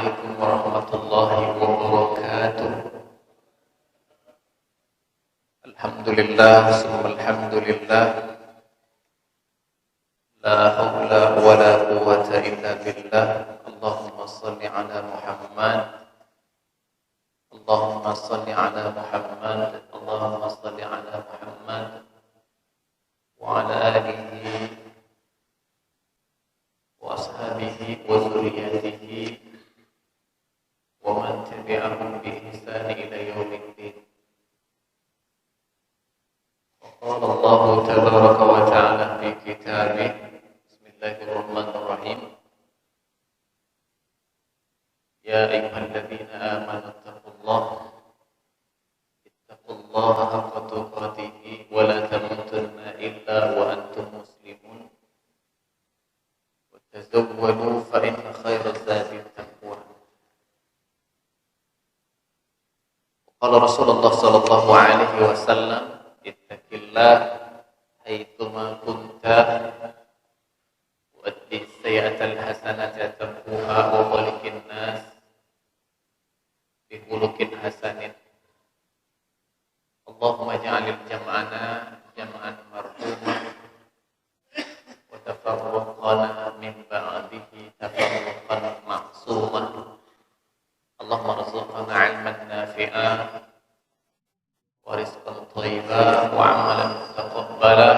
Assalamualaikum warahmatullahi wabarakatuh. Alhamdulillah, alhamdulillah. La haula wa la quwwata illa billah. Allahumma salli ala Muhammad. Allahumma salli ala Muhammad. Allahumma salli ala Muhammad wa ala alihi wa ashabihi wa zurriyatihi wa man tabi'ahum bi ihsan ila yaumiddin. Qala Allah tabaraka wa ta'ala fi kitabih. Bismillahirrahmanirrahim. Ya ayyuhalladzina amanu ittaqullaha haqqa tuqatih wa la tamutunna illa wa antum muslimun. Tazawwadu fa inna khayra zadi taqwa. Qala Rasulullah sallallahu alaihi wasallam, ittaqillah haitsuma kunta wa addi sayyi'atal hasanata tamhuha wa khaliqin nas bi khuluqin hasanin. Allahumma ja'alil jam'ana jam'an marhumah wa tafarraqana min ba'dihi tafarraqan ma'sumah. Allahumma rzuqna 'ilman nafi'an wa rizqan thayyiban wa 'amalan mutaqabbala.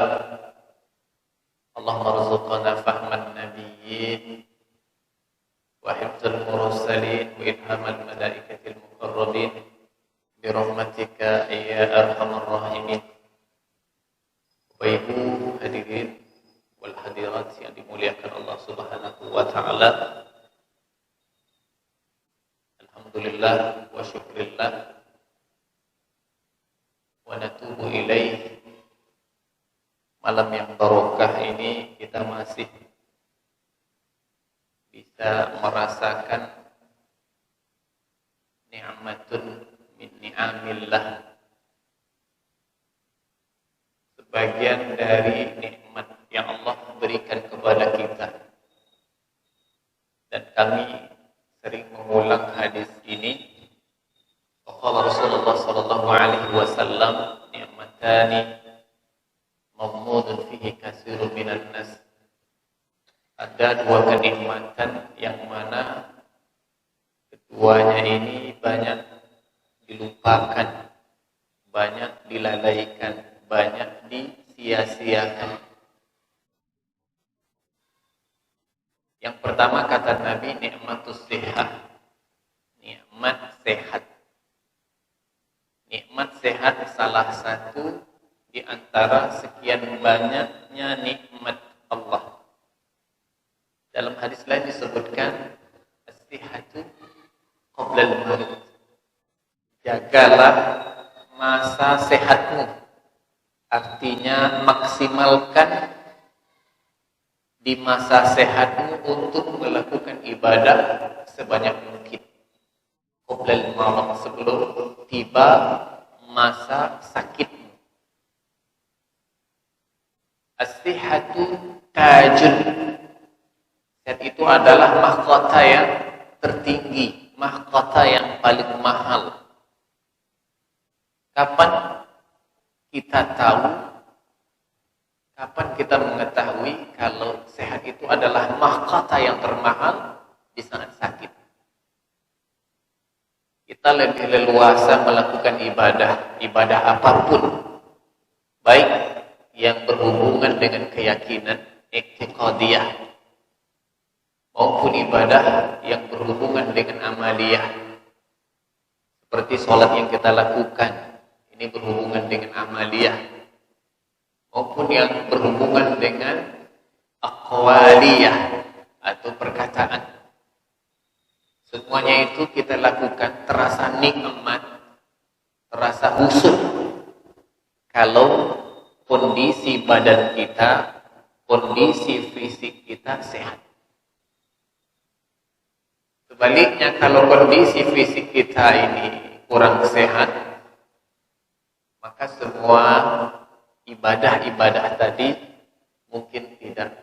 Allahumma rzuqna fahman nabiyyin wa hifdzal mursalin wa ilhamal malaikatil muqarrabin bi rahmatika ya arhamar rahimin. Bapak Ibu hadirin wal hadirat yang dimuliakan Allah Subhanahu wa taala. Alhamdulillah wa syukrillah wa natubu ilaih. Malam yang barokah ini kita masih bisa merasakan ni'matun min ni'amillah, sebagian dari nikmat yang Allah berikan kepada kita. Dan kami sering mengulang hadis ini. Qala Rasulullah sallallahu alaihi wasallam, ni'matani mamnudun fihi katsirun minan nas. Ada dua kenikmatan yang mana keduanya ini banyak dilupakan, banyak dilalaikan, banyak disia-siakan. Yang pertama kata Nabi, nikmatus sehat, nikmat sehat. Nikmat sehat salah satu di antara sekian banyaknya nikmat Allah. Dalam hadis lain disebutkan, as-sihhatu qabla al-maut. Jagalah masa sehatmu. Artinya maksimalkan di masa sehatmu untuk melakukan ibadah sebanyak mungkin. Qoblal maut, sebelum tiba masa sakitmu. As-sihhatu tajun. Sehat itu adalah mahkota yang tertinggi, mahkota yang paling mahal. Kapan kita tahu, kapan kita mengetahui kalau sehat itu adalah mahkota yang termahal? Di saat sakit. Kita lebih leluasa melakukan ibadah apapun, baik yang berhubungan dengan keyakinan i'tiqadiyah maupun ibadah yang berhubungan dengan amaliyah, seperti sholat yang kita lakukan, ini berhubungan dengan amaliyah, maupun yang berhubungan dengan aqwaliyah atau perkataan. Semuanya itu kita lakukan terasa nikmat, terasa khusyuk kalau kondisi badan kita, kondisi fisik kita sehat. Sebaliknya kalau kondisi fisik kita ini kurang sehat, maka semua ibadah-ibadah tadi mungkin tidak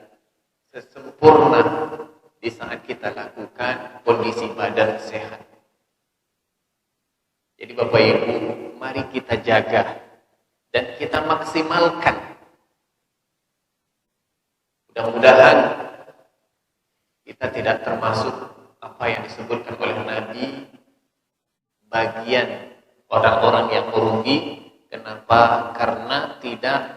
sesempurna di saat kita lakukan kondisi badan sehat. Jadi Bapak Ibu, mari kita jaga dan kita maksimalkan. Mudah-mudahan kita tidak termasuk apa yang disebutkan oleh Nabi bagian orang-orang yang merugi. Kenapa? Karena tidak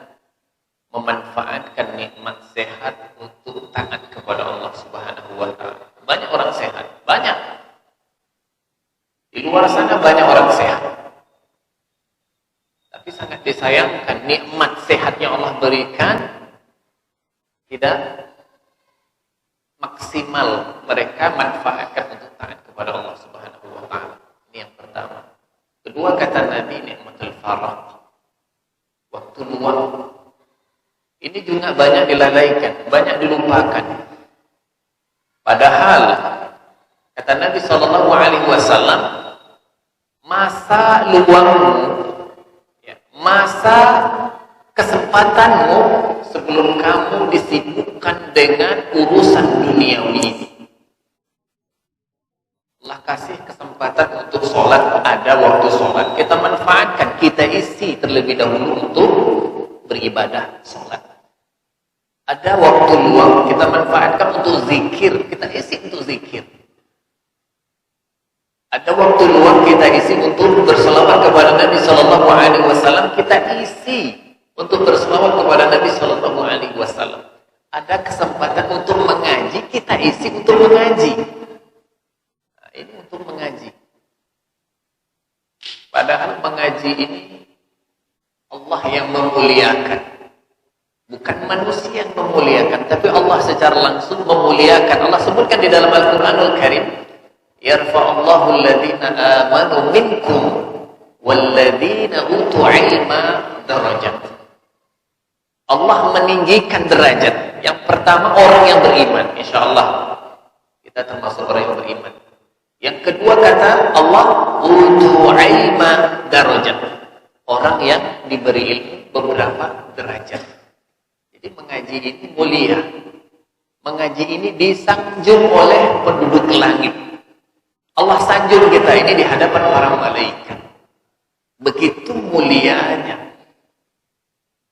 memanfaatkan nikmat sehat untuk taat kepada Allah Subhanahu wa Ta'ala. Banyak orang sehat, banyak. Di luar sana banyak orang sehat. Tapi sangat disayangkan nikmat sehat yang Allah berikan tidak maksimal mereka manfaatkan untuk taat kepada Allah Subhanahu wa Ta'ala. Ini yang pertama. Kedua, kata Nabi, nikmatul faraq, waktu luang. Ini juga banyak dilalaikan, banyak dilupakan. Padahal kata Nabi SAW, masa luangmu, masa kesempatanmu sebelum kamu disibukkan dengan urusan duniawi ini. Allah kasih kesempatan untuk sholat, ada waktu sholat, kita manfaatkan, kita isi terlebih dahulu untuk beribadah sholat. Ada waktu luang, kita manfaatkan untuk zikir, kita isi untuk zikir. Ada waktu luang, kita isi untuk berselawat kepada Nabi SAW, kita isi untuk berselawat kepada Nabi SAW. Ada kesempatan untuk mengaji, kita isi untuk mengaji. Ini untuk mengaji. Padahal mengaji ini Allah yang memuliakan, bukan manusia yang memuliakan, tapi Allah secara langsung memuliakan. Allah sebutkan di dalam Al-Quranul Karim, yarfa'allahu alladhina amanu minkum walladhina utu ilma darajat. Allah meninggikan derajat. Yang pertama orang yang beriman, insyaallah kita termasuk orang yang beriman. Yang kedua kata Allah, utu ilma darajat, orang yang diberi ilmu beberapa derajat. Jadi mengaji ini mulia. Mengaji ini disanjung oleh penduduk langit. Allah sanjung kita ini di hadapan para malaikat. Begitu mulianya.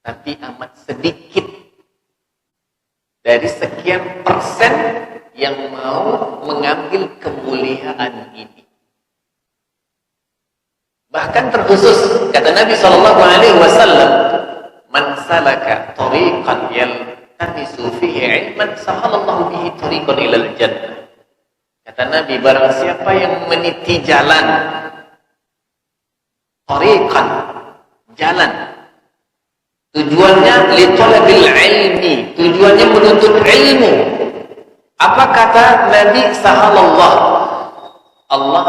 Tapi amat sedikit dari sekian persen yang mau mengambil kemuliaan ini. Bahkan terkhusus kata Nabi SAW, man salaka tariqan yaltamisu fihi ilman sahalallahu bihi tariqan ilal jannah. Kata Nabi, barang siapa yang meniti jalan, tariqan, jalan, tujuannya li talabil ilmi, tujuannya menuntut ilmu. Apa kata Nabi sahalallah? Allah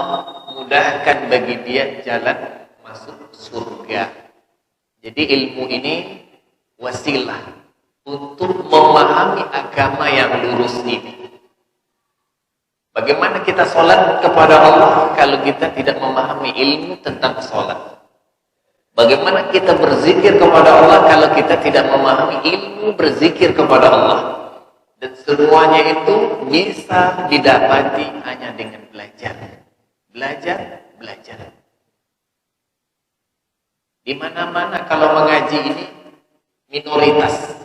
mudahkan bagi dia jalan masuk surga. Jadi ilmu ini wasilah untuk memahami agama yang lurus ini. Bagaimana kita sholat kepada Allah kalau kita tidak memahami ilmu tentang sholat? Bagaimana kita berzikir kepada Allah kalau kita tidak memahami ilmu berzikir kepada Allah? Dan semuanya itu bisa didapati hanya dengan belajar. Belajar. Di mana-mana kalau mengaji ini minoritas.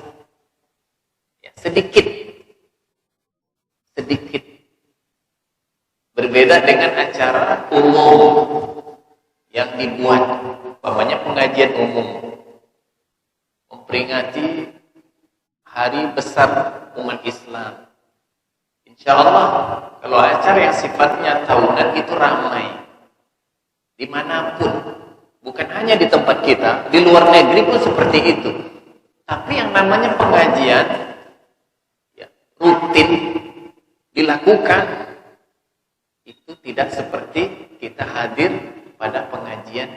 Ya, sedikit. Berbeda dengan acara umum yang dibuat. Umpamanya pengajian umum. Memperingati hari besar umat Islam. Insya Allah kalau acara yang sifatnya tahunan itu ramai dimanapun, bukan hanya di tempat kita, di luar negeri pun seperti itu. Tapi yang namanya pengajian ya, rutin dilakukan, itu tidak seperti kita hadir pada pengajian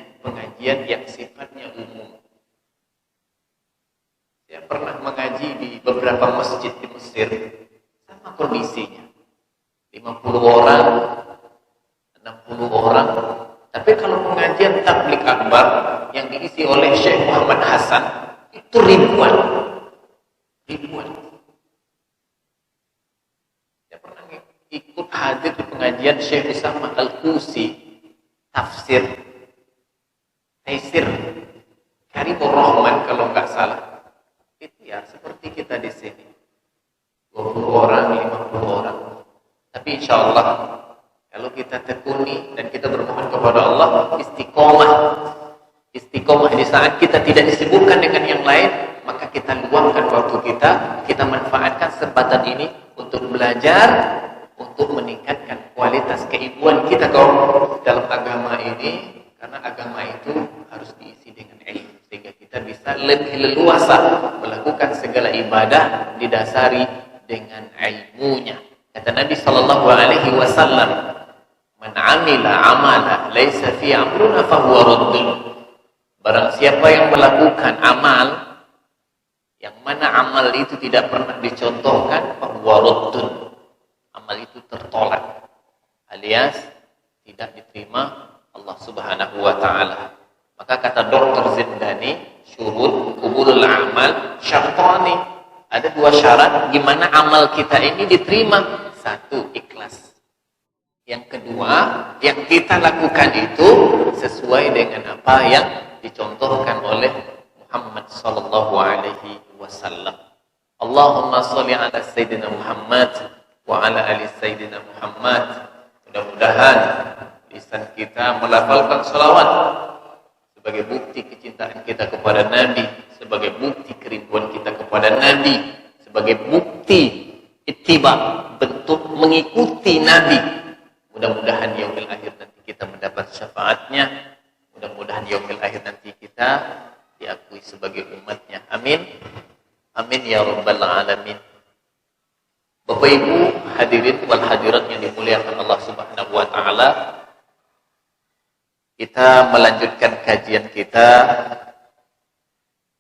yang sifatnya umum. Saya pernah mengaji di beberapa masjid di Mesir, sama kondisinya. 50 orang, 60 orang. Tapi kalau pengajian tabligh akbar yang diisi oleh Syekh Muhammad Hasan, itu ribuan. Saya pernah Syekh Usama Al-Qusi, tafsir Taisir Karimur Rahman kalau nggak salah. Itu ya seperti kita di sini. 20 orang, 50 orang. Tapi insya Allah kalau kita tekuni dan kita bermohon kepada Allah, istiqomah di saat kita tidak disibukkan dengan yang lain, maka kita luangkan waktu kita manfaatkan kesempatan ini untuk belajar, untuk meningkatkan kualitas keibuan kita dalam agama ini, karena agama itu harus diisi dengan ilmu sehingga kita bisa lebih leluasa melakukan segala ibadah didasari dengan ilmunya. Kata Nabi sallallahu alaihi wasallam, "Man 'amila 'amala laisa fi amruna fahuwa raddun." Barang siapa yang melakukan amal yang mana amal itu tidak pernah dicontohkan, fahuwa raddun. Amal itu tertolak, alias tidak diterima Allah Subhanahu wa taala. Maka kata Dr. Zindani, syurut qubulul amal syartani. Ada 2 syarat gimana amal kita ini diterima. 1, ikhlas. Yang kedua, yang kita lakukan itu sesuai dengan apa yang dicontohkan oleh Muhammad sallallahu alaihi wasallam. Allahumma shalli ala sayyidina Muhammad wa ala ali sayyidina Muhammad. Mudah-mudahan lisan kita melafalkan salawat sebagai bukti kecintaan kita kepada Nabi, sebagai bukti kerinduan kita kepada Nabi, sebagai bukti ittiba, bentuk mengikuti Nabi. Mudah-mudahan yaumil akhir nanti kita mendapat syafaatnya. Mudah-mudahan yaumil akhir nanti kita diakui sebagai umatnya. Amin. Amin ya rabbal alamin. Bapak Ibu hadirin wal hadirat yang dimuliakan Allah Subhanahu wa taala, kita melanjutkan kajian kita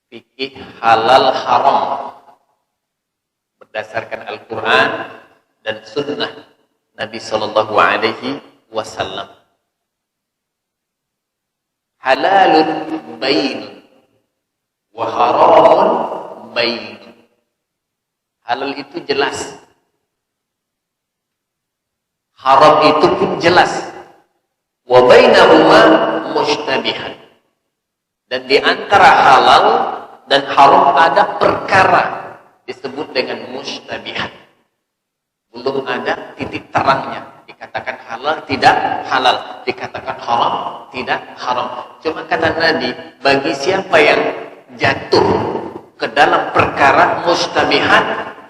fikih halal haram berdasarkan Al-Quran dan Sunnah Nabi Sallallahu Alaihi Wasallam. Halalun bainun wa haramun bainun. Halal itu jelas, haram itu pun jelas. Wa bainahuma mushtabihan. Dan di antara halal dan haram ada perkara disebut dengan mushtabihan. Belum ada titik terangnya. Dikatakan halal, tidak halal. Dikatakan haram, tidak haram. Cuma kata Nabi, bagi siapa yang jatuh ke dalam perkara mushtabihan,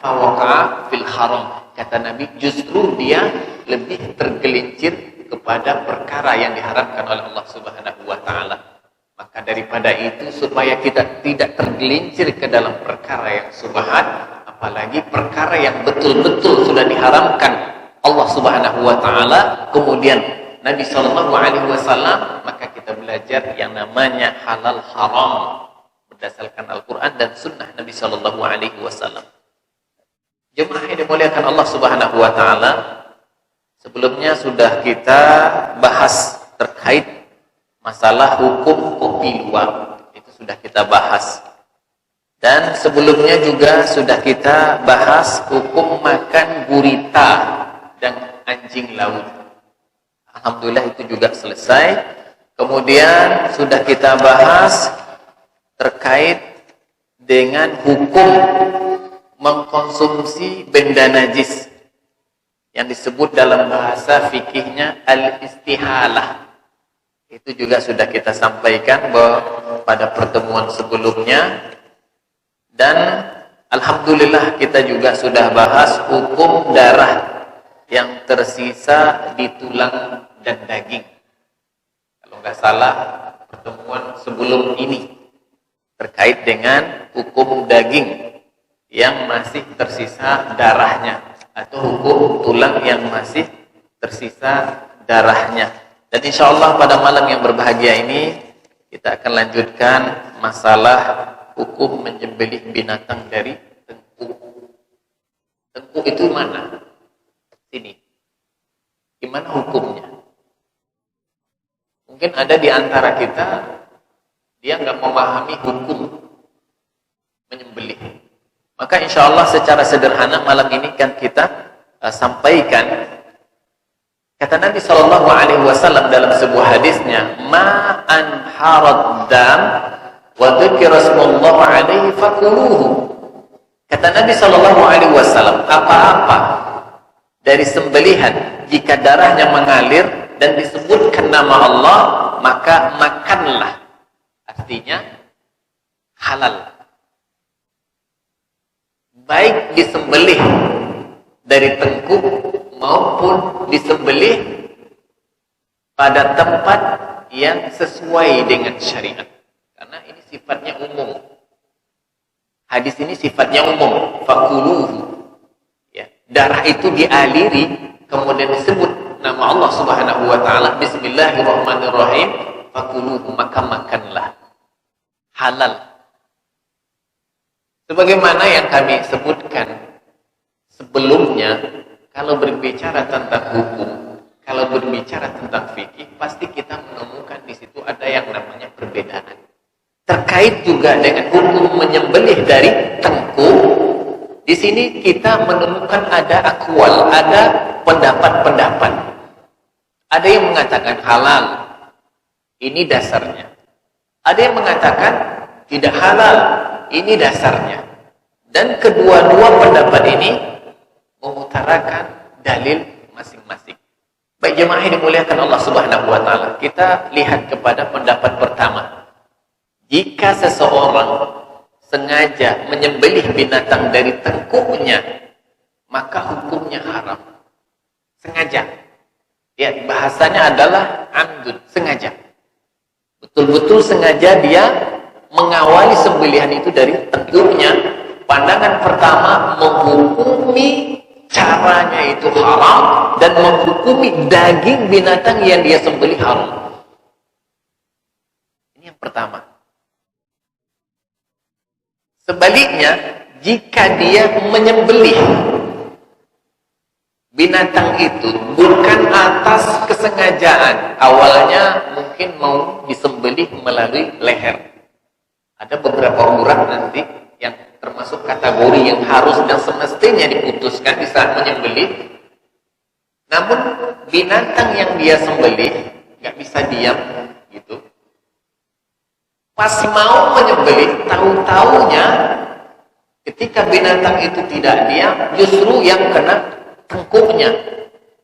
fawaqa'a fil haram. Kata Nabi, justru dia lebih tergelincir kepada perkara yang diharamkan oleh Allah Subhanahu wa taala. Maka daripada itu, supaya kita tidak tergelincir ke dalam perkara yang subhat, apalagi perkara yang betul-betul sudah diharamkan Allah Subhanahu wa taala, kemudian Nabi sallallahu alaihi wasallam, maka kita belajar yang namanya halal haram berdasarkan Al-Qur'an dan sunnah Nabi sallallahu alaihi wasallam. Jemaah yang dimuliakan Allah Subhanahu wa taala, sebelumnya sudah kita bahas terkait masalah hukum kopi luwak, itu sudah kita bahas. Dan sebelumnya juga sudah kita bahas hukum makan gurita dan anjing laut. Alhamdulillah itu juga selesai. Kemudian sudah kita bahas terkait dengan hukum mengkonsumsi benda najis yang disebut dalam bahasa fikihnya al-istihalah. Itu juga sudah kita sampaikan pada pertemuan sebelumnya. Dan alhamdulillah kita juga sudah bahas hukum darah yang tersisa di tulang dan daging. Kalau nggak salah pertemuan sebelum ini terkait dengan hukum daging yang masih tersisa darahnya, atau hukum tulang yang masih tersisa darahnya. Dan insya Allah pada malam yang berbahagia ini kita akan lanjutkan masalah hukum menyembelih binatang dari tengkuk. Tengkuk itu mana? Sini. Gimana hukumnya? Mungkin ada di antara kita dia nggak memahami hukum menyembelih. Maka insya Allah secara sederhana malam ini kan kita sampaikan Kata Nabi Shallallahu Alaihi Wasallam dalam sebuah hadisnya, "Ma anharad dam wa dzikra Rasulullah alaihi fakuluhu." Kata Nabi Shallallahu Alaihi Wasallam, apa-apa dari sembelihan jika darahnya mengalir dan disebutkan nama Allah, maka makanlah. Artinya halal. Baik disembelih dari tengkuk maupun disembelih pada tempat yang sesuai dengan syariat. Karena ini sifatnya umum. Hadis ini sifatnya umum. Fakuluhu. Ya, darah itu dialiri, kemudian disebut nama Allah Subhanahu wa taala, bismillahirrahmanirrahim, fakuluhu, maka makanlah. Halal. Sebagaimana yang kami sebutkan sebelumnya, kalau berbicara tentang hukum, kalau berbicara tentang fikih, pasti kita menemukan di situ ada yang namanya perbedaan. Terkait juga dengan hukum menyembelih dari tengkuk, di sini kita menemukan ada akwal, ada pendapat-pendapat. Ada yang mengatakan halal, ini dasarnya. Ada yang mengatakan tidak halal, ini dasarnya. Dan kedua-dua pendapat ini mengutarakan dalil masing-masing. Baik jemaah yang dimuliakan Allah Subhanahu wa taala, kita lihat kepada pendapat pertama. Jika seseorang sengaja menyembelih binatang dari tengkuknya, maka hukumnya haram. Sengaja. Ya, bahasanya adalah amdud, sengaja. Betul-betul sengaja dia mengawali sembelihan itu dari tengkuknya. Pandangan pertama menghukumi caranya itu haram dan menghukumi daging binatang yang dia sembelih haram. Ini yang pertama. Sebaliknya, jika dia menyembelih binatang itu bukan atas kesengajaan, awalnya mungkin mau disembelih melalui leher. Ada beberapa urat nanti yang termasuk kategori yang harus dan semestinya diputuskan di saat menyembelih. Namun binatang yang dia sembelih nggak bisa diam gitu. Pas mau menyembelih, tahu-taunya ketika binatang itu tidak diam, justru yang kena tengkuknya.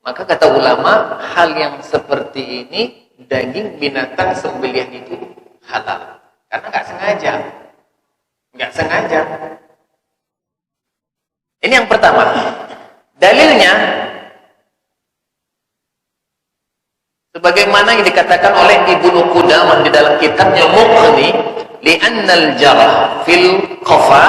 Maka kata ulama, hal yang seperti ini daging binatang sembelihan itu halal karena nggak sengaja. Nggak sengaja. Ini yang pertama. Dalilnya sebagaimana yang dikatakan oleh Ibnu Qudamah di dalam kitabnya Mughni, li'annal jarah fil qafa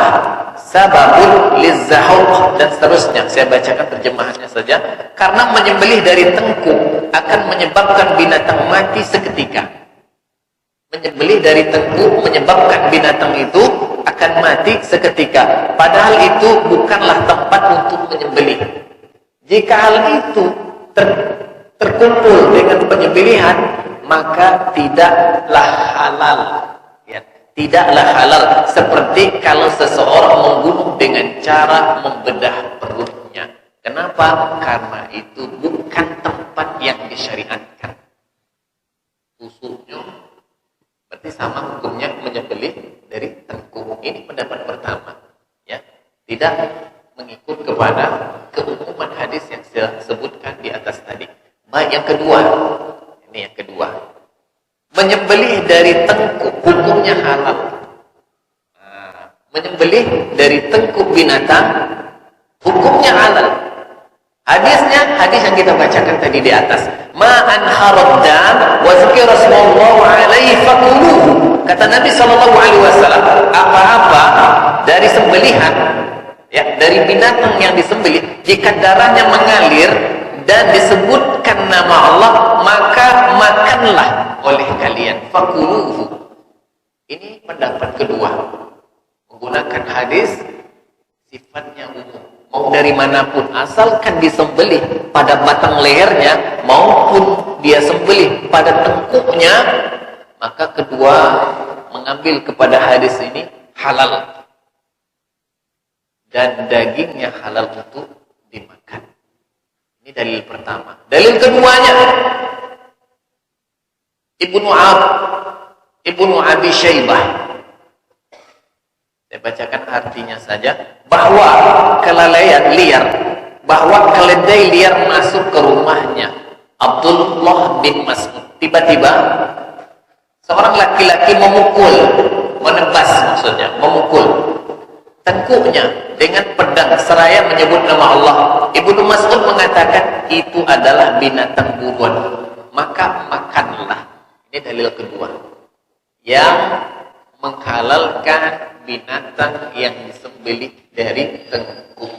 sababun lizzahuk, dan seterusnya. Saya bacakan terjemahannya saja. Karena menyembelih dari tengkuk akan menyebabkan binatang mati seketika. Menyembelih dari tengkuk menyebabkan binatang itu akan mati seketika. Padahal itu bukanlah tempat untuk menyembelih. Jika hal itu terkumpul dengan penyembelihan, maka tidaklah halal. Ya, tidaklah halal. Seperti kalau seseorang membunuh dengan cara membedah perutnya. Kenapa? Karena itu bukan tempat yang disyariatkan. Tusuknya berarti sama hukumnya menyembelih dari tengkuk. Ini pendapat pertama. Ya, tidak mengikut kepada keumuman hadis yang saya sebutkan di atas tadi. Baik, yang kedua. Ini yang kedua. Menyembelih dari tengkuk hukumnya halal. Menyembelih dari tengkuk binatang hukumnya halal. Hadisnya, hadis yang kita bacakan tadi di atas. Ma'an haraddan wa zikra Rasulullah alaihi fakuluhu. Kata Nabi sallallahu alaihi wasallam, apa-apa dari sembelihan, ya, dari binatang yang disembelih, jika darahnya mengalir dan disebutkan nama Allah, maka makanlah oleh kalian. Fakuluhu. Ini pendapat kedua. Menggunakan hadis sifatnya umum. Mau dari manapun, asalkan disembelih pada batang lehernya maupun dia sembelih pada tengkuknya, maka kedua mengambil kepada hadis ini halal. Dan dagingnya halal untuk dimakan. Ini dalil pertama. Dalil keduanya, Ibnu Abi Syaibah. Saya bacakan artinya saja, bahwa kelalaian liar, bahwa keledai liar masuk ke rumahnya Abdullah bin Mas'ud. Tiba-tiba seorang laki-laki menebas maksudnya, memukul tengkuknya dengan pedang seraya menyebut nama Allah. Ibnu Mas'ud mengatakan itu adalah binatang buruan, maka makanlah. Ini dalil kedua yang menghalalkan binatang yang disembelih dari tengkuk.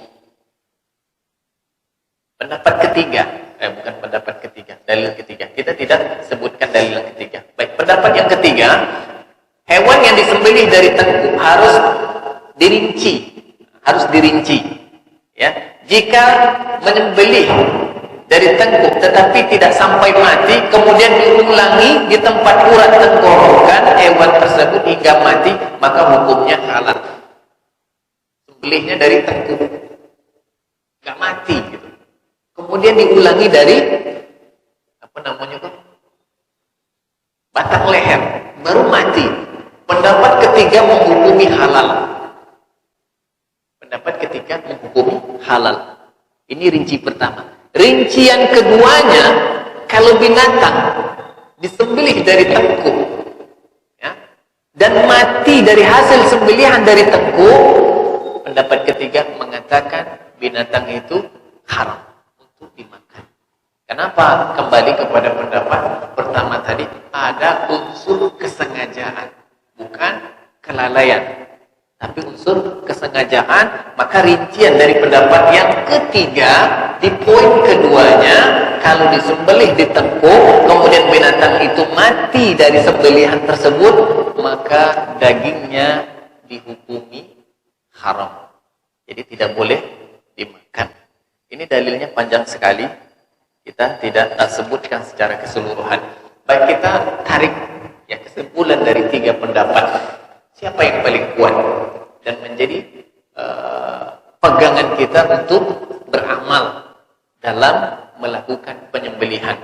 Pendapat ketiga, bukan pendapat ketiga, dalil ketiga. Kita tidak sebutkan dalil yang ketiga. Baik, pendapat yang ketiga, hewan yang disembelih dari tengkuk harus dirinci, ya. Jika menyembelih dari tengkuk tetapi tidak sampai mati, kemudian diulangi di tempat urat tenggorokan hewan tersebut hingga mati, maka hukumnya halal. Sembelihnya dari tengkuk, nggak mati gitu. Kemudian diulangi dari batang leher, baru mati. Pendapat ketiga menghukumi halal. Ini rinci pertama. Rincian keduanya, kalau binatang disembelih dari tengkuk, ya, dan mati dari hasil sembelihan dari tengkuk, pendapat ketiga mengatakan binatang itu haram untuk dimakan. Kenapa? Kembali kepada pendapat pertama tadi, ada unsur kesengajaan, bukan kelalaian, tapi unsur kesengajaan. Maka rincian dari pendapat yang ketiga, di poin keduanya, kalau disembelih di tengkuk kemudian binatang itu mati dari sembelihan tersebut, maka dagingnya dihukumi haram, jadi tidak boleh dimakan. Ini dalilnya panjang sekali, kita tidak sebutkan secara keseluruhan. Baik, kita tarik ya kesimpulan dari tiga pendapat. Siapa yang paling kuat dan menjadi pegangan kita untuk beramal dalam melakukan penyembelihan.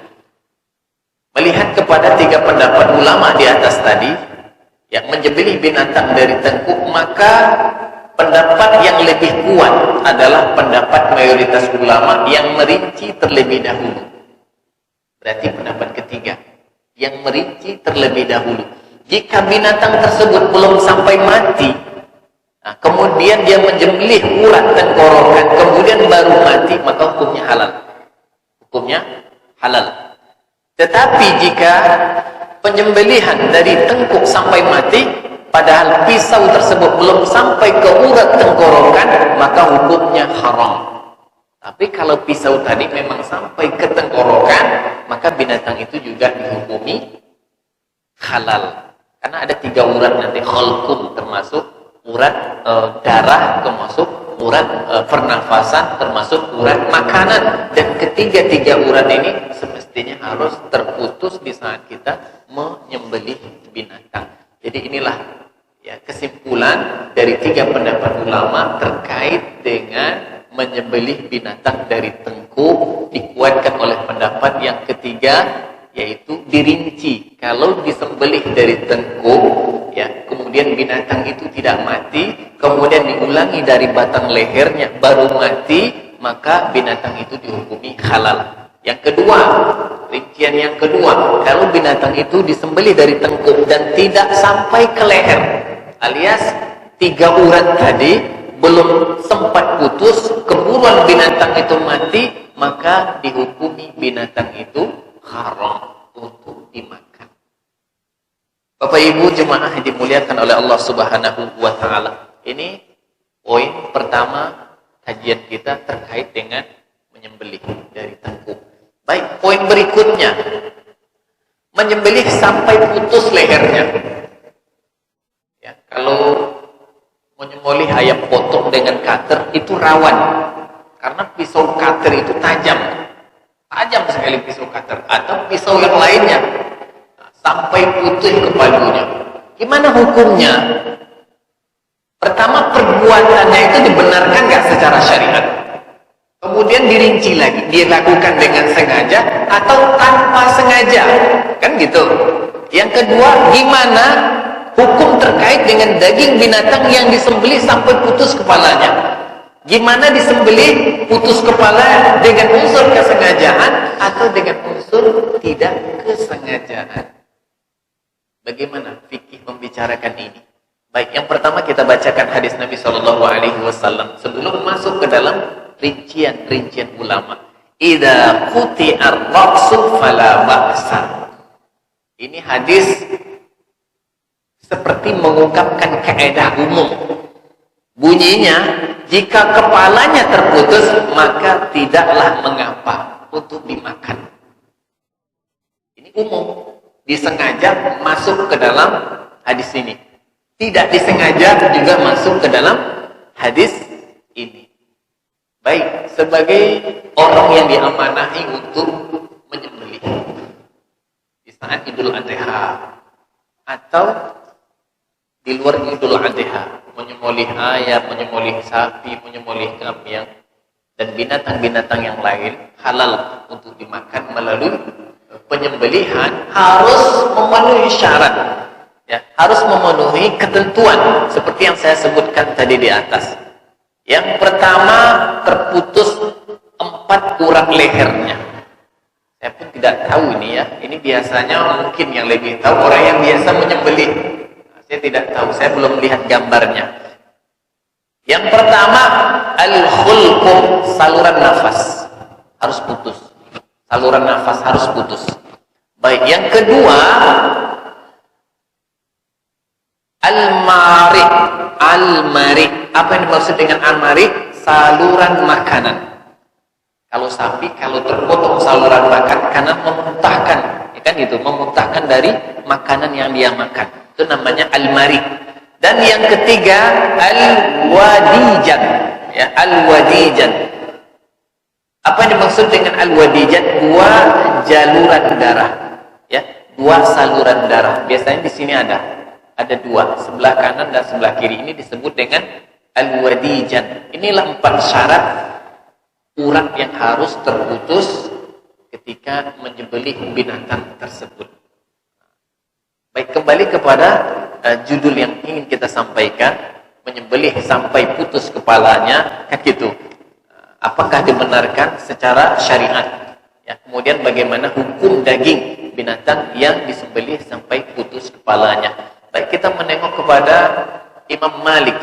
Melihat kepada tiga pendapat ulama di atas tadi, yang menyembelih binatang dari tengkuk, maka pendapat yang lebih kuat adalah pendapat mayoritas ulama yang merinci terlebih dahulu. Berarti pendapat ketiga, yang merinci terlebih dahulu. Jika binatang tersebut belum sampai mati, kemudian dia menyembelih urat tenggorokan, kemudian baru mati, maka hukumnya halal. Tetapi jika penyembelihan dari tengkuk sampai mati, padahal pisau tersebut belum sampai ke urat tenggorokan, maka hukumnya haram. Tapi kalau pisau tadi memang sampai ke tenggorokan, maka binatang itu juga dihukumi halal. Karena ada tiga urat nanti, khalqum termasuk urat darah, termasuk urat pernafasan, termasuk urat makanan. Dan ketiga-tiga urat ini semestinya harus terputus di saat kita menyembelih binatang. Jadi inilah ya kesimpulan dari tiga pendapat ulama terkait dengan menyembelih binatang dari tengkuk, dikuatkan oleh pendapat yang ketiga, yaitu dirinci. Kalau disembelih dari tengkuk, ya, kemudian binatang itu tidak mati, kemudian diulangi dari batang lehernya baru mati, maka binatang itu dihukumi halal. Yang kedua, rincian yang kedua, kalau binatang itu disembelih dari tengkuk dan tidak sampai ke leher, alias tiga urat tadi belum sempat putus, kemudian binatang itu mati, maka dihukumi binatang itu haram untuk dimakan. Bapak Ibu jemaah yang dimuliakan oleh Allah Subhanahu wa taala. Ini poin pertama kajian kita terkait dengan menyembelih dari tengkuk. Baik, poin berikutnya, menyembelih sampai putus lehernya. Ya, kalau menyembelih ayam potong dengan cutter itu rawan, karena pisau cutter itu tajam sekali pisau cutter, atau pisau yang lainnya sampai putih kepalunya. Gimana hukumnya? Pertama, perbuatannya itu dibenarkan nggak secara syariat? Kemudian dirinci lagi, dilakukan dengan sengaja atau tanpa sengaja, kan gitu. Yang kedua, gimana hukum terkait dengan daging binatang yang disembelih sampai putus kepalanya? Gimana disembelih putus kepala dengan unsur kesengajaan atau dengan unsur tidak kesengajaan? Bagaimana fikih membicarakan ini? Baik, yang pertama kita bacakan hadis Nabi SAW sebelum masuk ke dalam rincian ulama. Idza quti'ar ra'su fala ba'sa. Ini hadis seperti mengungkapkan kaidah umum. Bunyinya, jika kepalanya terputus, maka tidaklah mengapa untuk dimakan. Ini umum, disengaja masuk ke dalam hadis ini. Tidak disengaja juga masuk ke dalam hadis ini. Baik, sebagai orang yang diamanahi untuk menyembelih di saat Idul Adha atau di luar Idul Adha, menyembelih ayam, menyembelih sapi, menyembelih kambing dan binatang-binatang yang lain halal untuk dimakan melalui penyembelihan harus memenuhi syarat, ya, harus memenuhi ketentuan seperti yang saya sebutkan tadi di atas. Yang pertama, terputus 4 urat lehernya. Saya pun tidak tahu ini ya. Ini biasanya mungkin yang lebih tahu orang yang biasa menyembelih. Saya tidak tahu, saya belum lihat gambarnya. Yang pertama, al-khulqum, saluran nafas harus putus. Saluran nafas harus putus. Baik, yang kedua, al-marik. Al-marik. Apa yang dimaksud dengan al-marik? Saluran makanan. Kalau sapi, kalau terpotong saluran makanan, memuntahkan, ya kan gitu, memuntahkan dari makanan yang dia makan. Itu namanya al-marik. Dan yang ketiga, al-wadijan. Ya, al-wadijan. Apa yang dimaksud dengan al-wadijan? 2 jaluran darah. Ya, 2 saluran darah. Biasanya di sini ada 2, sebelah kanan dan sebelah kiri. Ini disebut dengan al-wadijan. Inilah 4 syarat urat yang harus terputus ketika menyembelih binatang tersebut. Baik, kembali kepada judul yang ingin kita sampaikan, menyembelih sampai putus kepalanya, kan gitu. Apakah dibenarkan secara syariat? Ya, kemudian bagaimana hukum daging binatang yang disembelih sampai putus kepalanya? Baik, kita menengok kepada Imam Malik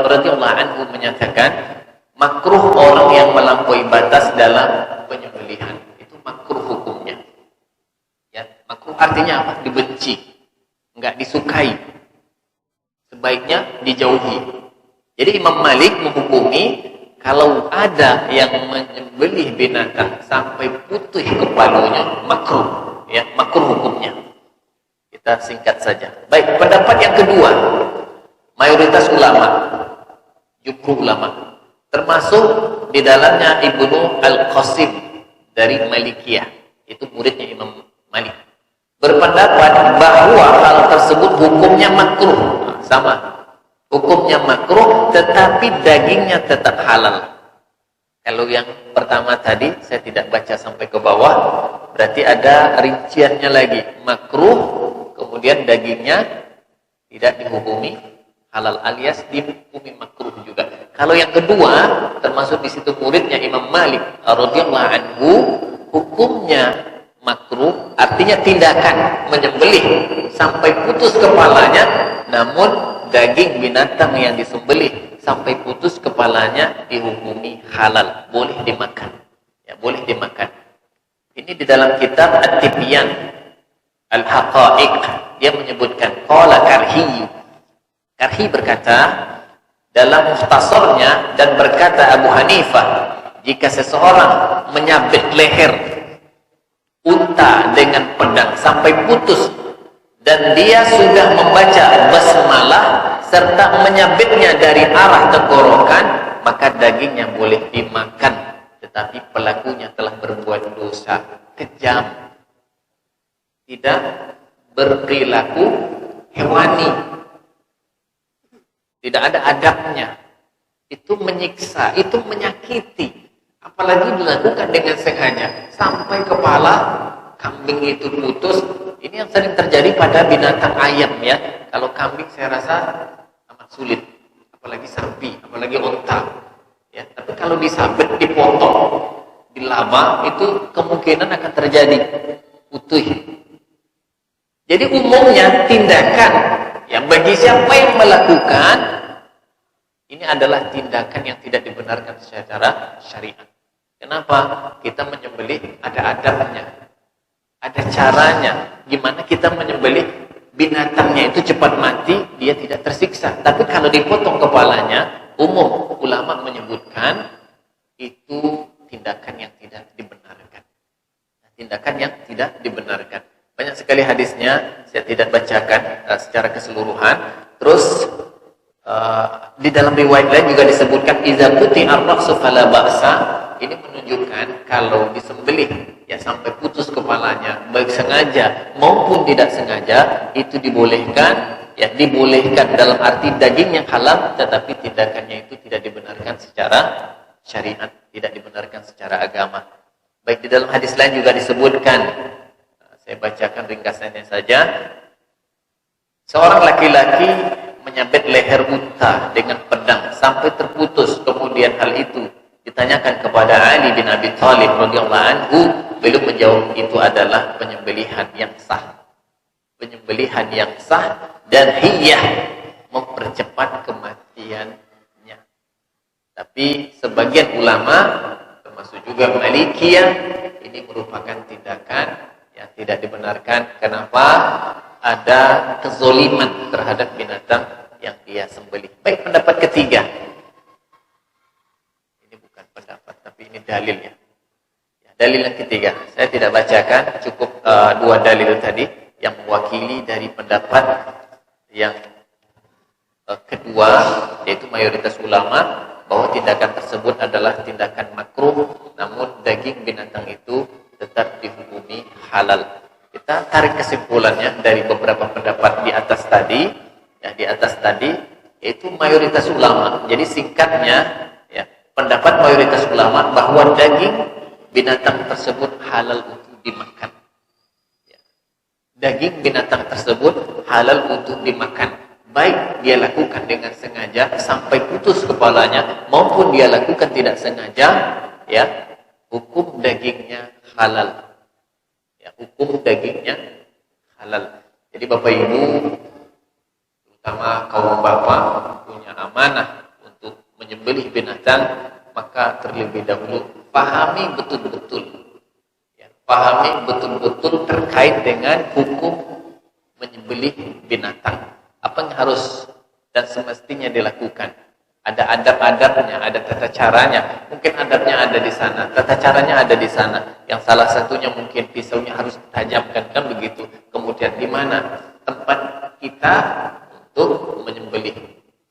radhiyallahu anhu menyatakan makruh orang yang melampaui batas dalam penyembelihan. Itu makruh hukumnya. Ya, makruh artinya apa? Dibenci, enggak disukai. Sebaiknya dijauhi. Jadi Imam Malik menghukumi kalau ada yang menyembelih binatang sampai putus kepalanya, makruh, ya, makruh hukumnya. Kita singkat saja. Baik, pendapat yang kedua, mayoritas ulama, jumhur ulama, termasuk di dalamnya Ibnu Al-Qasim dari Malikiyah, itu muridnya Imam Malik, berpendapat bahwa hal tersebut hukumnya makruh. Sama, hukumnya makruh, tetapi dagingnya tetap halal. Kalau yang pertama tadi saya tidak baca sampai ke bawah, berarti ada rinciannya lagi, makruh, kemudian dagingnya tidak dihukumi halal, alias dihukumi makruh juga. Kalau yang kedua, termasuk di situ muridnya Imam Malik radhiyallahu anhu, hukumnya makruh, artinya tindakan menyembelih sampai putus kepalanya, namun daging binatang yang disembelih sampai putus kepalanya dihukumi halal, boleh dimakan. Ya, boleh dimakan. Ini di dalam kitab At-Tibyan Al-Haqa'iq, dia menyebutkan qala Karhi. Karhi berkata dalam mukhtasarnya, dan berkata Abu Hanifah, jika seseorang menyabit leher unta dengan pedang sampai putus dan dia sudah membaca basmalah serta menyabitnya dari arah tenggorokan, maka dagingnya boleh dimakan, tetapi pelakunya telah berbuat dosa, kejam, tidak berperilaku hewani, tidak ada adabnya, itu menyiksa, itu menyakiti. Apalagi dilakukan dengan sengaja sampai kepala kambing itu putus. Ini yang sering terjadi pada binatang ayam ya. Kalau kambing saya rasa amat sulit, apalagi sapi, apalagi unta. Ya, tapi kalau disabet, dipotong, dilaba itu kemungkinan akan terjadi utuh. Jadi umumnya tindakan yang bagi siapa yang melakukan ini adalah tindakan yang tidak dibenarkan secara syariat. Kenapa? Kita menyembelih ada adabnya, ada caranya. Gimana kita menyembelih binatangnya itu cepat mati, dia tidak tersiksa. Tapi kalau dipotong kepalanya, umum ulama menyebutkan itu tindakan yang tidak dibenarkan. Tindakan yang tidak dibenarkan. Banyak sekali hadisnya, saya tidak bacakan secara keseluruhan. Terus di dalam riwayat lain juga disebutkan iza quti'ar ra'su fala ba'sa. Ini menunjukkan kalau disembelih ya sampai putus kepalanya, baik sengaja maupun tidak sengaja, itu dibolehkan. Ya, dibolehkan dalam arti daging yang halal, tetapi tindakannya itu tidak dibenarkan secara syariat, tidak dibenarkan secara agama. Baik di dalam hadis lain juga disebutkan, saya bacakan ringkasannya saja. Seorang laki-laki menyabet leher unta dengan pedang sampai terputus. Kemudian hal itu ditanyakan kepada Ali bin Abi Thalib radhiyallahu anhu, beliau menjawab itu adalah penyembelihan yang sah. Penyembelihan yang sah dan hiyah, mempercepat kematiannya. Tapi sebagian ulama termasuk juga Malikiyah, ini merupakan tindakan yang tidak dibenarkan. Kenapa? Ada kezoliman terhadap binatang yang dia sembelih. Baik, pendapat ketiga. Ini bukan pendapat, tapi ini dalilnya. Ya, dalil yang ketiga. Saya tidak bacakan, cukup dua dalil tadi yang mewakili dari pendapat yang kedua, yaitu mayoritas ulama, bahwa tindakan tersebut adalah tindakan makruh, namun daging binatang itu tetap dihukumi halal. Kita tarik kesimpulannya dari beberapa pendapat di atas tadi, ya, di atas tadi, yaitu mayoritas ulama. Jadi singkatnya, ya, pendapat mayoritas ulama bahwa daging binatang tersebut halal untuk dimakan. Ya. Daging binatang tersebut halal untuk dimakan. Baik dia lakukan dengan sengaja sampai putus kepalanya, maupun dia lakukan tidak sengaja, ya, hukum dagingnya halal. Ya, hukum dagingnya halal. Jadi Bapak Ibu, terutama kaum bapak, punya amanah untuk menyembelih binatang, maka terlebih dahulu pahami betul-betul, ya, pahami betul-betul terkait dengan hukum menyembelih binatang. Apa yang harus dan semestinya dilakukan? Ada adab-adabnya, ada tata caranya. Mungkin adabnya ada di sana, tata caranya ada di sana. Yang salah satunya mungkin pisaunya harus ditajamkan, kan begitu. Kemudian di mana tempat kita untuk menyembelih?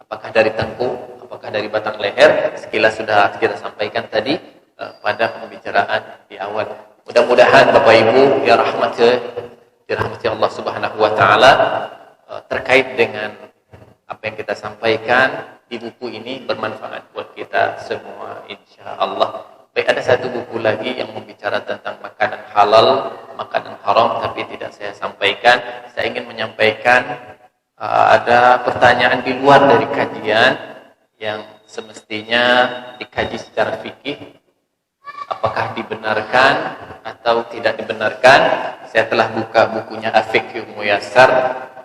Apakah dari tengkuk? Apakah dari batang leher? Sekilas sudah kita sampaikan tadi pada pembicaraan di awal. Mudah-mudahan Bapak Ibu ya dirahmati Allah Subhanahu wa taala, terkait dengan apa yang kita sampaikan di buku ini bermanfaat buat kita semua insya Allah. Baik, ada satu buku lagi yang membicara tentang makanan halal, makanan haram, tapi tidak saya sampaikan. Saya ingin menyampaikan ada pertanyaan di luar dari kajian yang semestinya dikaji secara fikih. Apakah dibenarkan atau tidak dibenarkan? Saya telah buka bukunya Al-Fiqh Muyassar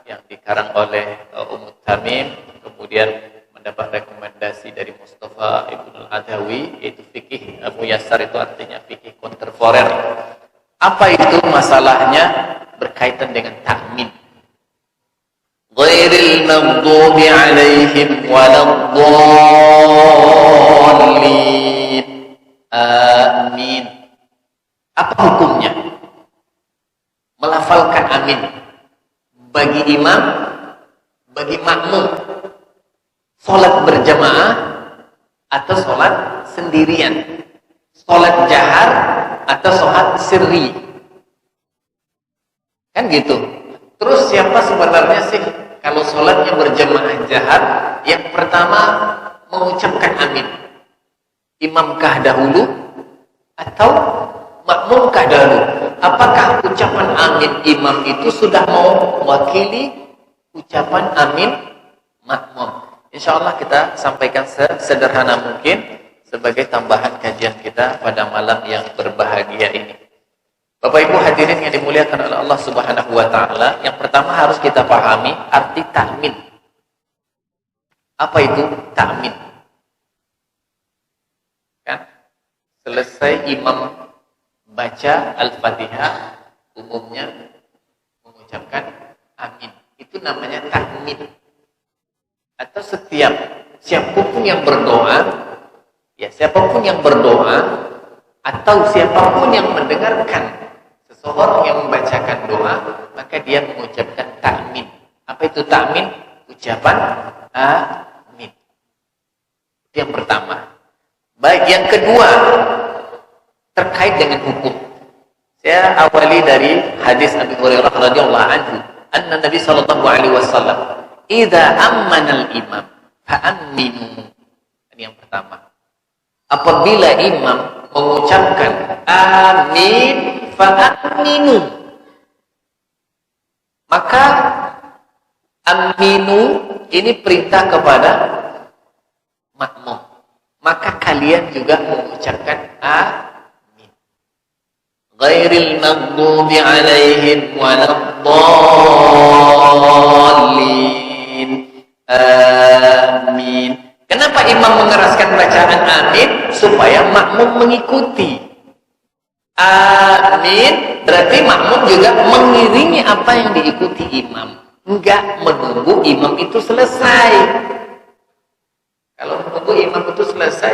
yang dikarang oleh Ummu Tamim, kemudian mendapat rekomendasi dari Mustafa Ibnul Adawi, yaitu fikih muyassar, itu artinya fikih kontemporer. Apa itu masalahnya? Berkaitan dengan ta'min. Ghairil maghdubi 'alaihim waladdallin. Amin. Apa hukumnya? Melafalkan amin bagi imam, bagi makmum, sholat berjamaah atau sholat sendirian, sholat jahar atau sholat sirri, kan gitu. Terus siapa sebenarnya sih kalau sholatnya berjamaah jahar? Yang pertama mengucapkan amin, imamkah dahulu Atau makmumkah dahulu? Apakah ucapan amin imam itu sudah mau mewakili ucapan amin makmum? Insyaallah kita sampaikan sesederhana mungkin sebagai tambahan kajian kita pada malam yang berbahagia ini. Bapak Ibu hadirin yang dimuliakan oleh Allah Subhanahu wa taala, yang pertama harus kita pahami arti ta'min. Apa itu ta'min? Kan selesai imam baca Al-Fatihah umumnya mengucapkan amin. Itu namanya ta'min. Atau siapapun yang berdoa, siapapun yang berdoa atau siapapun yang mendengarkan seseorang yang membacakan doa, maka dia mengucapkan ta'min. Apa itu ta'min? Ucapan amin. Itu yang pertama. Baik, yang kedua terkait dengan hukum. Saya awali dari hadis Abi Hurairah radhiyallahu anhu, anna Nabi sallallahu alaihi wasallam, "Idza ammana al-imam fa'amminu." Ini yang pertama. Apabila imam mengucapkan amin fa'amminu, maka aminu ini perintah kepada makmum. Maka kalian juga mengucapkan amin. Ghairil maghdubi alaihim waladdallin. Amin. Kenapa imam mengeraskan bacaan amin? Supaya makmum mengikuti. Amin berarti makmum juga mengiringi apa yang diikuti imam. Enggak menunggu imam itu selesai. Kalau menunggu imam itu selesai,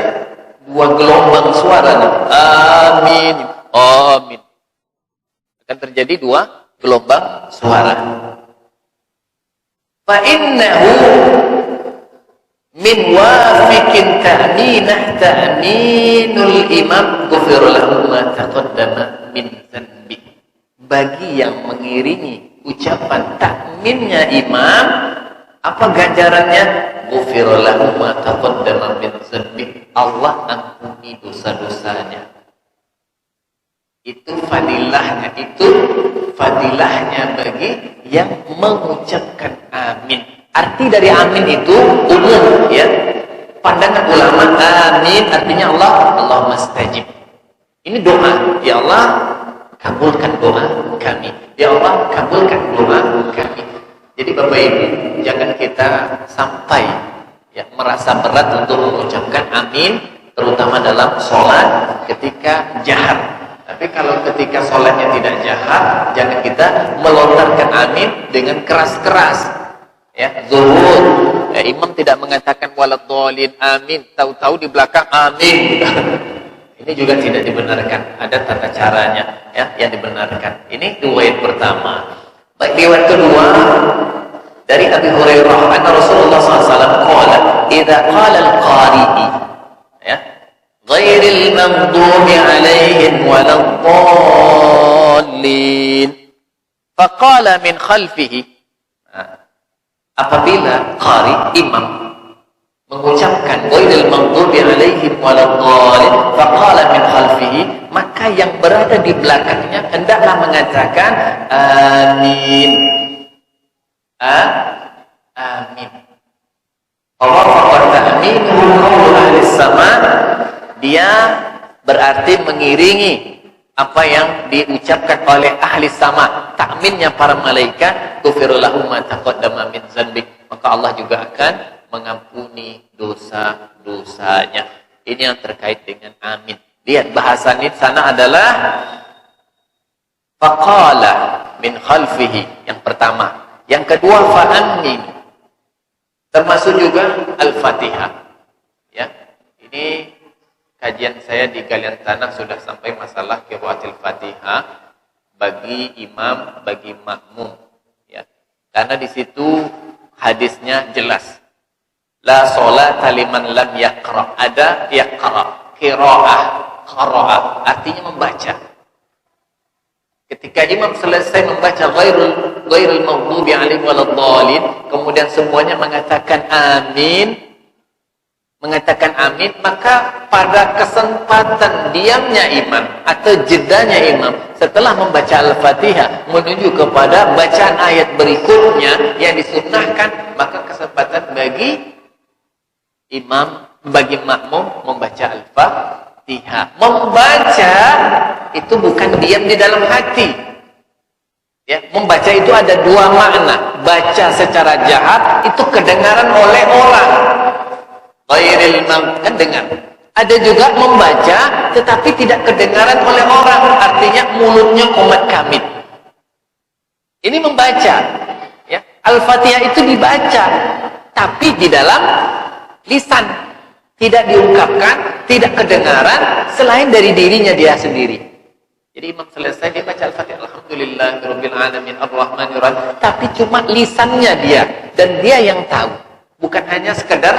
dua gelombang suara nih. Amin, amin. Akan terjadi dua gelombang suara. Fa innahu min wafiqin ta'minah ta'minul imam ghufira lahu ma taqaddama min dzanbi. Bagi yang mengiringi ucapan takminnya imam, apa ganjarannya? Ghufira lahu ma taqaddama min dzanbi. Allah ampuni dosa-dosanya. Itu fadilahnya bagi yang mengucapkan amin. Arti dari amin itu umum, ya. Pandangan ulama, amin artinya Allah mustajib. Ini doa, ya Allah kabulkan doa kami. Ya Allah kabulkan doa kami. Jadi Bapak Ibu, jangan kita sampai merasa berat untuk mengucapkan amin, terutama dalam sholat ketika jahar. Tapi kalau ketika sholatnya tidak jahar, jangan kita melontarkan amin dengan keras-keras. Zuhur, imam tidak mengatakan waladhdallin amin, tahu-tahu di belakang amin. Ini juga tidak dibenarkan. Ada tata caranya, yang dibenarkan. Ini riwayat pertama. Baik, riwayat kedua dari Abi Hurairah, anna Rasulullah SAW qala, idza qala al-qari'i, ghairil maghdubi 'alaihim waladdallin, faqala min khalfihi. Apabila qari imam mengucapkan ghairil maghdubi 'alaihim waladdallin, faqala min khalfihi, maka yang berada di belakangnya hendaklah mengatakan amin. Amin. Allah ta'minuhu qawlu ahli sama. Dia berarti mengiringi apa yang diucapkan oleh ahli sama, takminnya para malaikat, ghufira lahu ma taqaddama min dzanbi, maka Allah juga akan mengampuni dosa-dosanya. Ini yang terkait dengan amin. Lihat bahasa di sana adalah faqala min khalfihi, yang pertama. Yang kedua fa'amin, termasuk juga Al-Fatihah. Ini kajian saya di Galian Tanah sudah sampai masalah qiraatil Fatihah bagi imam, bagi makmum. Karena di situ hadisnya jelas. La sholata liman lam yaqra. Ada yaqra, qiraah, artinya membaca. Ketika imam selesai membaca ghairul maghdubi 'alaihim waladdallin, kemudian semuanya mengatakan amin, mengatakan amin, maka pada kesempatan diamnya imam atau jedanya imam setelah membaca Al-Fatihah menuju kepada bacaan ayat berikutnya yang disunnahkan, maka kesempatan bagi imam, bagi makmum membaca Al-Fatihah. Membaca itu bukan diam di dalam hati. Ya, membaca itu ada dua makna. Baca secara jahat itu kedengaran oleh orang. Ghairil kan dengar. Ada juga membaca tetapi tidak kedengaran oleh orang, artinya mulutnya komat kamit. Ini membaca. Ya, Al-Fatihah itu dibaca, tapi di dalam lisan, tidak diungkapkan, tidak kedengaran selain dari dirinya dia sendiri. Jadi imam selesai dia baca Al-Fatihah, alhamdulillahirabbil alamin arrahmanir rahim, tapi cuma lisannya dia dan dia yang tahu, bukan hanya sekedar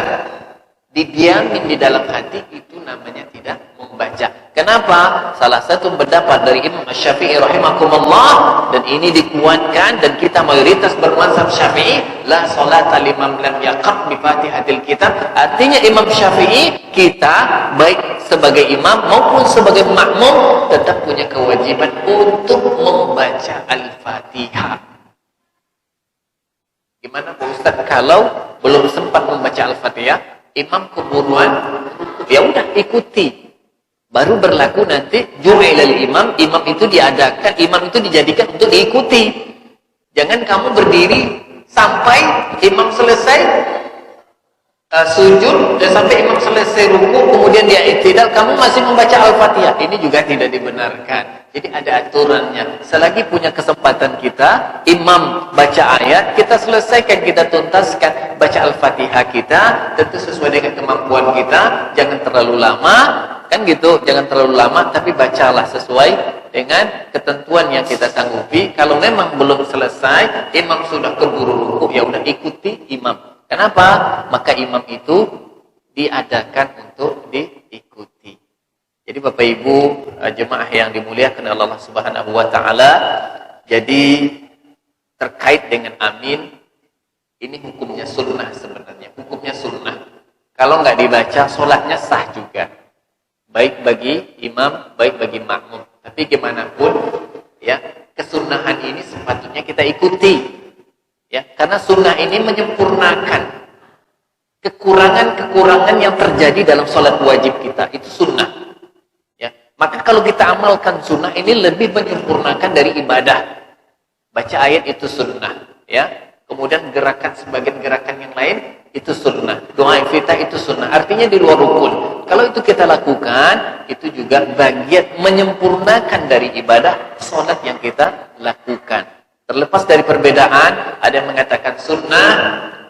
didiamin di dalam hati, itu namanya tidak membaca. Kenapa? Salah satu pendapat dari Imam Syafi'i rahimahumullah, dan ini dikuatkan dan kita mayoritas bermazhab Syafi'i, la salata liman lam yaqra bi Fatihatil Kitab. Artinya Imam Syafi'i, kita baik sebagai imam maupun sebagai makmum tetap punya kewajiban untuk membaca Al-Fatihah. Gimana Pak Ustaz kalau belum sempat membaca Al-Fatihah? Imam keburuan, ya udah ikuti. Baru berlaku nanti ju'ilal imam, imam itu diadakan, imam itu dijadikan untuk diikuti. Jangan kamu berdiri sampai imam selesai sujud dan sampai imam selesai ruku, kemudian dia i'tidal, kamu masih membaca Al-Fatihah. Ini juga tidak dibenarkan. Jadi ada aturannya. Selagi punya kesempatan kita, imam baca ayat, kita selesaikan, kita tuntaskan baca Al-Fatihah kita, tentu sesuai dengan kemampuan kita, jangan terlalu lama, kan gitu, jangan terlalu lama, tapi bacalah sesuai dengan ketentuan yang kita sanggupi. Kalau memang belum selesai, imam sudah keburu ruku, ya udah ikuti imam. Kenapa? Maka imam itu diadakan untuk diikuti. Jadi Bapak Ibu jemaah yang dimuliakan Allah Subhanahu wa taala, jadi terkait dengan amin, ini hukumnya sunnah sebenarnya. Hukumnya sunnah. Kalau nggak dibaca, sholatnya sah juga. Baik bagi imam, baik bagi makmum. Tapi gimana pun, ya, kesunnahan ini sepatutnya kita ikuti. Ya, karena sunnah ini menyempurnakan kekurangan-kekurangan yang terjadi dalam sholat wajib kita. Itu sunnah. Ya, maka kalau kita amalkan sunnah ini lebih menyempurnakan dari ibadah. Baca ayat itu sunnah. Ya, kemudian gerakan sebagian gerakan yang lain itu sunnah. Doa iftitah itu sunnah. Artinya di luar rukun. Kalau itu kita lakukan, itu juga bagian menyempurnakan dari ibadah sholat yang kita lakukan. Terlepas dari perbedaan, ada yang mengatakan sunnah,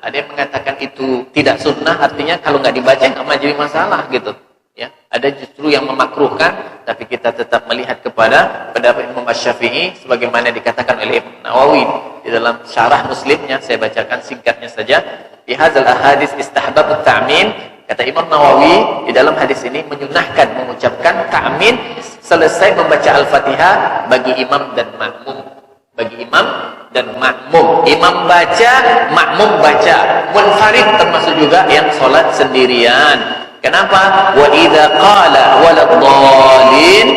ada yang mengatakan itu tidak sunnah. Artinya kalau nggak dibaca nggak jadi masalah gitu. Ya, ada justru yang memakruhkan, tapi kita tetap melihat kepada pendapat Imam Syafi'i sebagaimana dikatakan oleh Imam Nawawi di dalam syarah Muslimnya. Saya bacakan singkatnya saja. Fi hadzal ahadits istihbab ta'min, kata Imam Nawawi di dalam hadis ini menyunahkan mengucapkan ta'min selesai membaca Al-Fatihah bagi imam dan makmum. Bagi imam dan makmum. Imam baca, makmum baca. Munfarid termasuk juga yang sholat sendirian. Kenapa? Wa idza qala waladhdallin,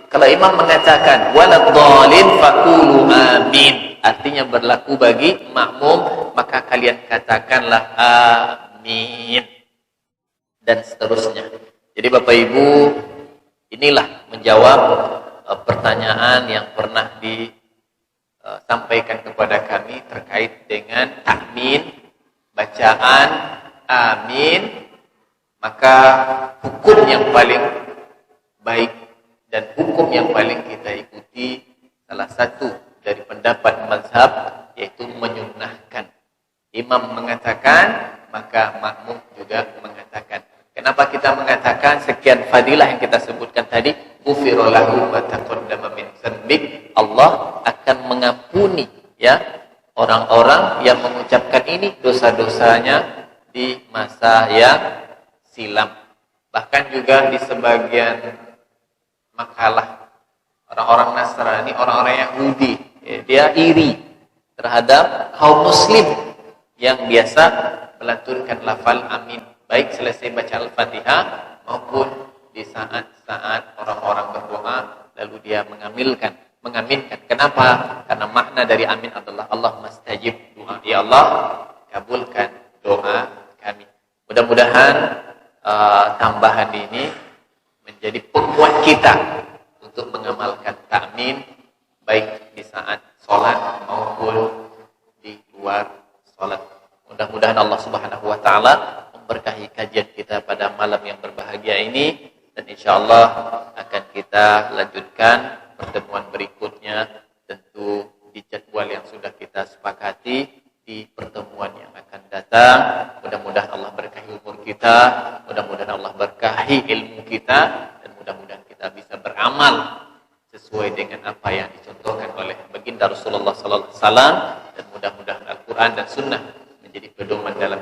kalau imam mengatakan waladhdallin faqulu amin, artinya berlaku bagi makmum, maka kalian katakanlah amin, dan seterusnya. Jadi Bapak Ibu, inilah menjawab pertanyaan yang pernah disampaikan kepada kami terkait dengan takmin, bacaan amin. Maka hukum yang paling baik dan hukum yang paling kita ikuti, salah satu dari pendapat mazhab, yaitu menyunnahkan. Imam mengatakan, maka makmum juga mengatakan. Kenapa kita mengatakan sekian fadilah yang kita sebutkan tadi? Ghufira lahu ma taqaddama min dzanbi. Allah akan mengampuni, ya, orang-orang yang mengucapkan ini dosa-dosanya di masa yang silam. Bahkan juga di sebagian makalah orang-orang Nasrani, orang-orang Yahudi, ya, dia iri terhadap kaum muslim yang biasa melantunkan lafal amin baik selesai baca Al-Fatihah maupun di saat-saat orang-orang berdoa lalu dia mengaminkan. Kenapa? Karena makna dari amin adalah Allahumma stajib doa. Ya Allah, kabulkan doa kami. Mudah-mudahan tambahan ini menjadi penguat kita untuk mengamalkan takmin baik di saat sholat maupun di luar sholat. Mudah-mudahan Allah Subhanahu wa taala memberkahi kajian kita pada malam yang berbahagia ini, dan insyaallah akan kita lanjutkan pertemuan berikutnya tentu di jadwal yang sudah kita sepakati di pertemuan yang akan datang. Mudah-mudahan Allah berkahi umur kita, mudah-mudahan Allah berkahi ilmu kita, dan mudah-mudahan kita bisa beramal sesuai dengan apa yang dicontohkan oleh baginda Rasulullah sallallahu alaihi wasallam, dan mudah-mudahan Al-Qur'an dan Sunnah menjadi pedoman dalam